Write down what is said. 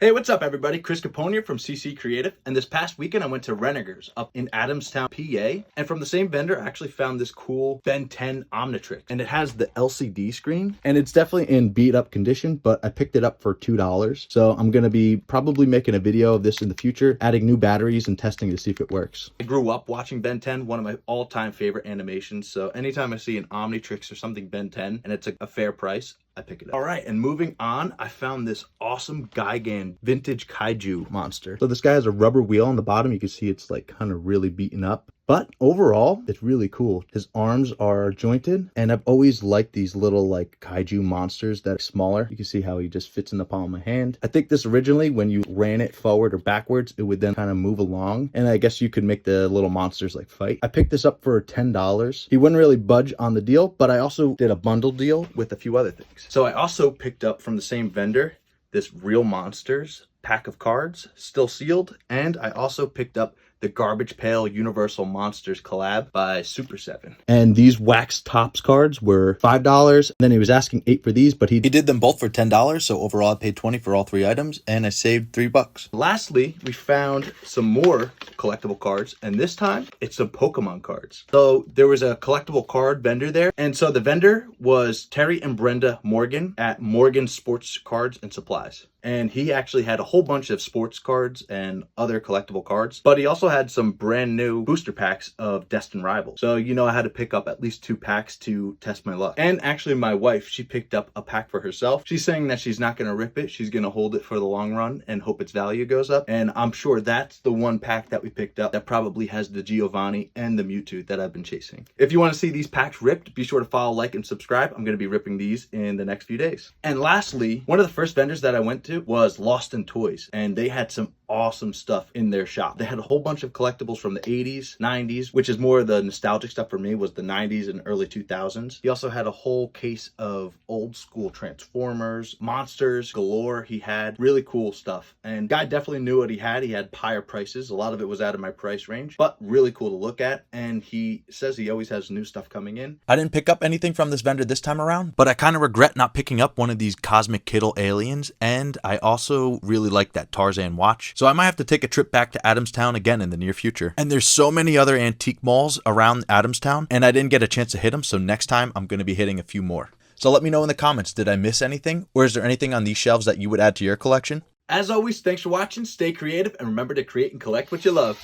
Hey, what's up everybody? Chris Capone here from CC Creative, and this past weekend I went to Renninger's up in Adamstown, PA, and from the same vendor I actually found this cool Ben 10 Omnitrix, and it has the LCD screen, and it's definitely in beat up condition, but I picked it up for $2, so I'm going to be probably making a video of this in the future, adding new batteries and testing to see if it works. I grew up watching Ben 10, one of my all-time favorite animations, so anytime I see an Omnitrix or something Ben 10, and it's a fair price, I pick it up. All right, and moving on, I found this awesome Gigan vintage kaiju monster. So this guy has a rubber wheel on the bottom. You can see it's like kind of really beaten up. But overall, it's really cool. His arms are jointed, and I've always liked these little like kaiju monsters that are smaller. You can see how he just fits in the palm of my hand. I think this originally, when you ran it forward or backwards, it would then kind of move along. And I guess you could make the little monsters like fight. I picked this up for $10. He wouldn't really budge on the deal, but I also did a bundle deal with a few other things. So I also picked up from the same vendor this Real Monsters pack of cards, still sealed, and I also picked up the Garbage Pail Universal Monsters collab by Super 7. And these wax tops cards were $5. Then he was asking $8 for these, but he did them both for $10. So overall I paid $20 for all three items, and I saved $3. Lastly, we found some more collectible cards, and this time it's some Pokemon cards. So there was a collectible card vendor there, and so the vendor was Terry and Brenda Morgan at Morgan Sports Cards and Supplies. And he actually had a whole bunch of sports cards and other collectible cards, but he also had some brand new booster packs of Destined Rivals. So, you know, I had to pick up at least 2 packs to test my luck. And actually my wife, she picked up a pack for herself. She's saying that she's not going to rip it. She's going to hold it for the long run and hope its value goes up. And I'm sure that's the one pack that we picked up that probably has the Giovanni and the Mewtwo that I've been chasing. If you want to see these packs ripped, be sure to follow, like, and subscribe. I'm going to be ripping these in the next few days. And lastly, one of the first vendors that I went to was Lost in Toys, and they had some awesome stuff in their shop. They had a whole bunch of collectibles from the 80s, 90s, which is more the nostalgic stuff for me, was the 90s and early 2000s. He also had a whole case of old school Transformers, monsters galore. He had really cool stuff, and guy definitely knew what he had. He had higher prices. A lot of it was out of my price range, but really cool to look at, and he says he always has new stuff coming in. I didn't pick up anything from this vendor this time around, but I kind of regret not picking up one of these Cosmic Kittle aliens, and I also really like that Tarzan watch. So I might have to take a trip back to Adamstown again in the near future. And there's so many other antique malls around Adamstown, and I didn't get a chance to hit them, so next time I'm going to be hitting a few more. So let me know in the comments, did I miss anything? Or is there anything on these shelves that you would add to your collection? As always, thanks for watching, stay creative, and remember to create and collect what you love.